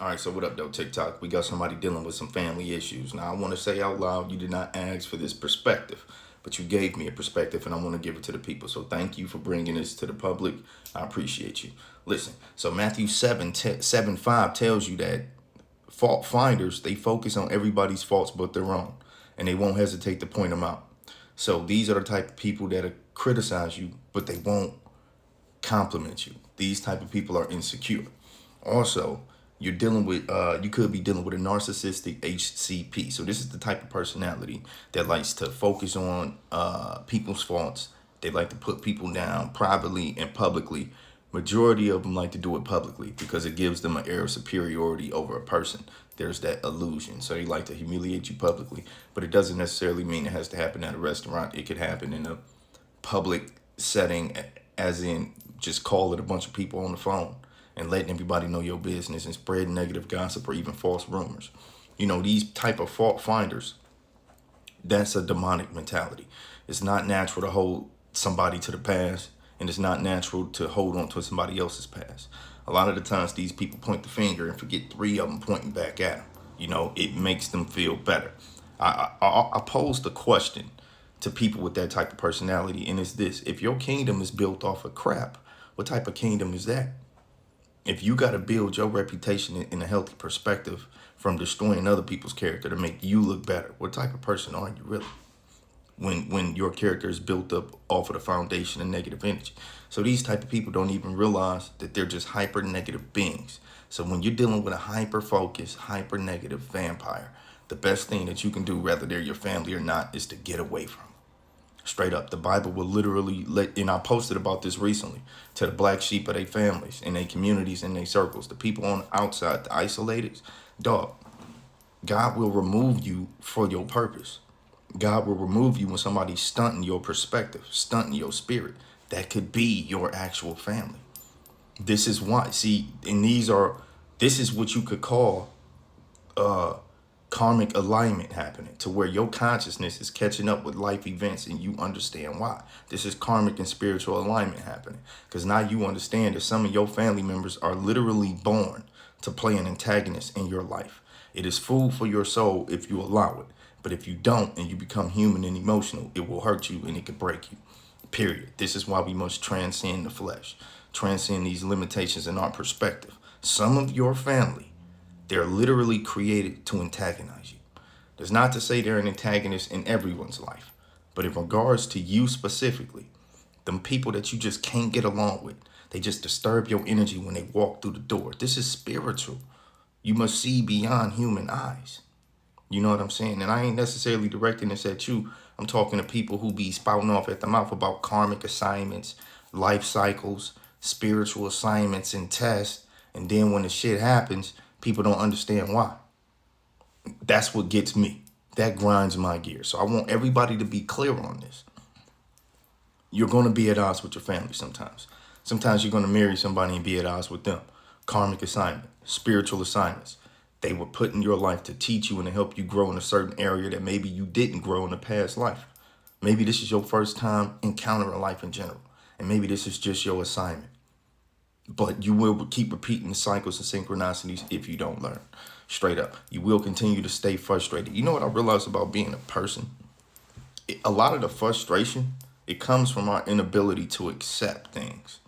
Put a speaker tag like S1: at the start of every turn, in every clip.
S1: All right, so what up, though, TikTok? We got somebody dealing with some family issues. Now, I want to say out loud, you did not ask for this perspective, but you gave me a perspective, and I want to give it to the people. So thank you for bringing this to the public. I appreciate you. Listen, so Matthew 7:5 tells you that fault finders, they focus on everybody's faults but their own, and they won't hesitate to point them out. So these are the type of people that criticize you, but they won't compliment you. These type of people are insecure. Also, you could be dealing with a narcissistic HCP. So this is the type of personality that likes to focus on people's faults. They like to put people down privately and publicly. Majority of them like to do it publicly because it gives them an air of superiority over a person. There's that illusion. So they like to humiliate you publicly, but it doesn't necessarily mean it has to happen at a restaurant. It could happen in a public setting, as in just calling a bunch of people on the phone and letting everybody know your business and spreading negative gossip or even false rumors. You know, these type of fault finders, that's a demonic mentality. It's not natural to hold somebody to the past, and it's not natural to hold on to somebody else's past. A lot of the times these people point the finger and forget three of them pointing back at them. You know, it makes them feel better. I posed the question to people with that type of personality, and it's this: if your kingdom is built off of crap, what type of kingdom is that? If you got to build your reputation in a healthy perspective from destroying other people's character to make you look better, what type of person are you really? When your character is built up off of the foundation of negative energy. So these type of people don't even realize that they're just hyper negative beings. So when you're dealing with a hyper focused, hyper negative vampire, the best thing that you can do, whether they're your family or not, is to get away from them. Straight up, the Bible will literally and I posted about this recently, to the black sheep of their families, in their communities, in their circles, the people on the outside, the isolated, dog, God will remove you for your purpose. God will remove you when somebody's stunting your perspective, stunting your spirit. That could be your actual family. This is why, see, and this is what you could call karmic alignment happening, to where your consciousness is catching up with life events and you understand why. This is karmic and spiritual alignment happening, because now you understand that some of your family members are literally born to play an antagonist in your life. It is food for your soul if you allow it. But if you don't and you become human and emotional, it will hurt you and it could break you. Period. This is why we must transcend the flesh, transcend these limitations in our perspective. Some of your family, they're literally created to antagonize you. That's not to say they're an antagonist in everyone's life, but in regards to you specifically, them people that you just can't get along with, they just disturb your energy when they walk through the door. This is spiritual. You must see beyond human eyes. You know what I'm saying? And I ain't necessarily directing this at you. I'm talking to people who be spouting off at the mouth about karmic assignments, life cycles, spiritual assignments, and tests. And then when the shit happens, people don't understand why. That's what gets me. That grinds my gears. So I want everybody to be clear on this. You're going to be at odds with your family sometimes. Sometimes you're going to marry somebody and be at odds with them. Karmic assignment, spiritual assignments. They were put in your life to teach you and to help you grow in a certain area that maybe you didn't grow in a past life. Maybe this is your first time encountering life in general. And maybe this is just your assignment. But you will keep repeating the cycles and synchronicities if you don't learn. Straight up. You will continue to stay frustrated. You know what I realized about being a person? A lot of the frustration, it comes from our inability to accept things.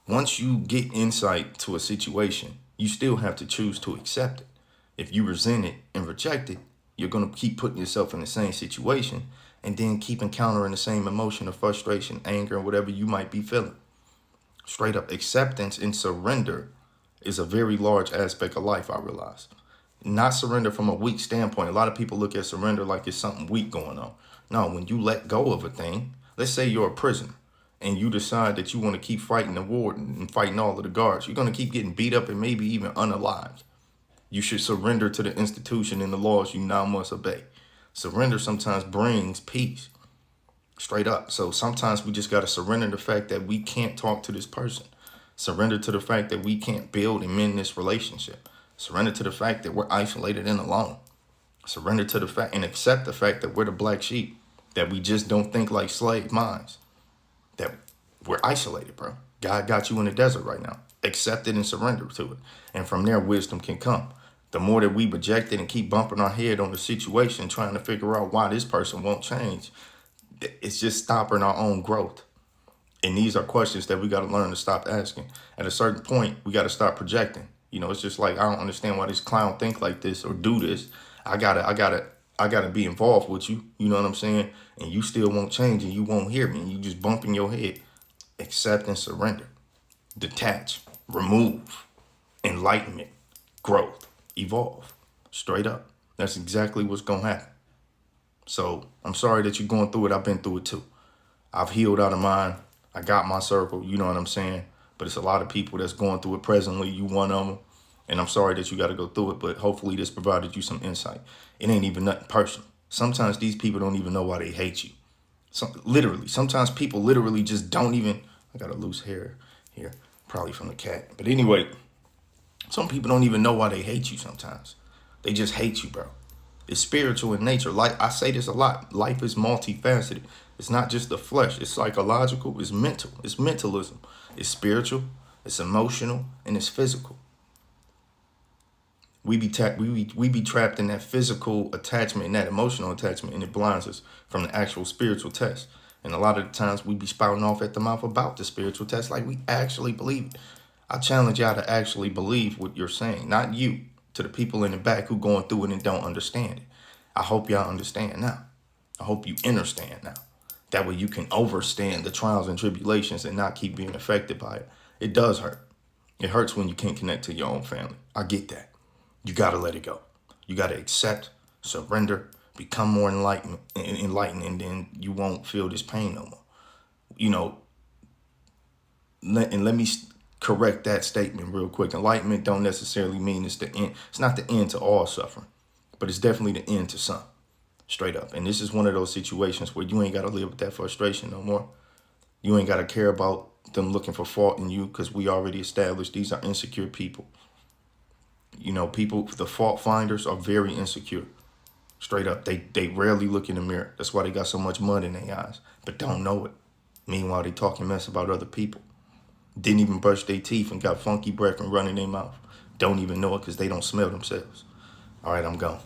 S1: Once you get insight to a situation, you still have to choose to accept it. If you resent it and reject it, you're going to keep putting yourself in the same situation and then keep encountering the same emotion of frustration, anger, and whatever you might be feeling. Straight up, acceptance and surrender is a very large aspect of life, I realize. Not surrender from a weak standpoint. A lot of people look at surrender like it's something weak going on. No, when you let go of a thing, let's say you're a prisoner, and you decide that you want to keep fighting the warden and fighting all of the guards, you're going to keep getting beat up and maybe even unalived. You should surrender to the institution and the laws you now must obey. Surrender sometimes brings peace. Straight up. So sometimes we just got to surrender the fact that we can't talk to this person. Surrender to the fact that we can't build and mend this relationship. Surrender to the fact that we're isolated and alone. Surrender to the fact and accept the fact that we're the black sheep, that we just don't think like slave minds, that we're isolated, bro. God got you in the desert right now. accept it and surrender to it. And from there, wisdom can come. The more that we reject it and keep bumping our head on the situation, trying to figure out why this person won't change, it's just stopping our own growth. And these are questions that we got to learn to stop asking. At a certain point, we got to start projecting. You know, it's just like, I don't understand why this clown think like this or do this. I gotta be involved with you. You know what I'm saying? And you still won't change and you won't hear me. And you just bumping your head. Accept and surrender. Detach. Remove. Enlightenment. Growth. Evolve. Straight up. That's exactly what's gonna happen. So I'm sorry that you're going through it. I've been through it too. I've healed out of mine. I got my circle, you know what I'm saying? But it's a lot of people that's going through it presently. You one of them. And I'm sorry that you got to go through it, but hopefully this provided you some insight. It ain't even nothing personal. Sometimes these people don't even know why they hate you. Sometimes people literally just don't even, I got a loose hair here, probably from the cat. But anyway, some people don't even know why they hate you sometimes. They just hate you, bro. It's spiritual in nature. Like I say this a lot. Life is multifaceted. It's not just the flesh. It's psychological. It's mental. It's mentalism. It's spiritual. It's emotional. And it's physical. We be trapped in that physical attachment and that emotional attachment, and it blinds us from the actual spiritual test. And a lot of the times we be spouting off at the mouth about the spiritual test like we actually believe it. I challenge y'all to actually believe what you're saying, not you, to the people in the back who going through it and don't understand it. I hope y'all understand now. I hope you understand now. That way you can overstand the trials and tribulations and not keep being affected by it. It does hurt. It hurts when you can't connect to your own family. I get that. You got to let it go. You got to accept, surrender, become more enlightened, and then you won't feel this pain no more. You know, let me correct that statement real quick. Enlightenment don't necessarily mean it's the end. It's not the end to all suffering, but it's definitely the end to some. Straight up. And this is one of those situations where you ain't got to live with that frustration no more. You ain't got to care about them looking for fault in you, because we already established these are insecure people. You know, people, the fault finders are very insecure. Straight up. They rarely look in the mirror. That's why they got so much mud in their eyes, but don't know it. Meanwhile, they talking mess about other people. Didn't even brush their teeth and got funky breath and running their mouth. Don't even know it because they don't smell themselves. All right, I'm gone.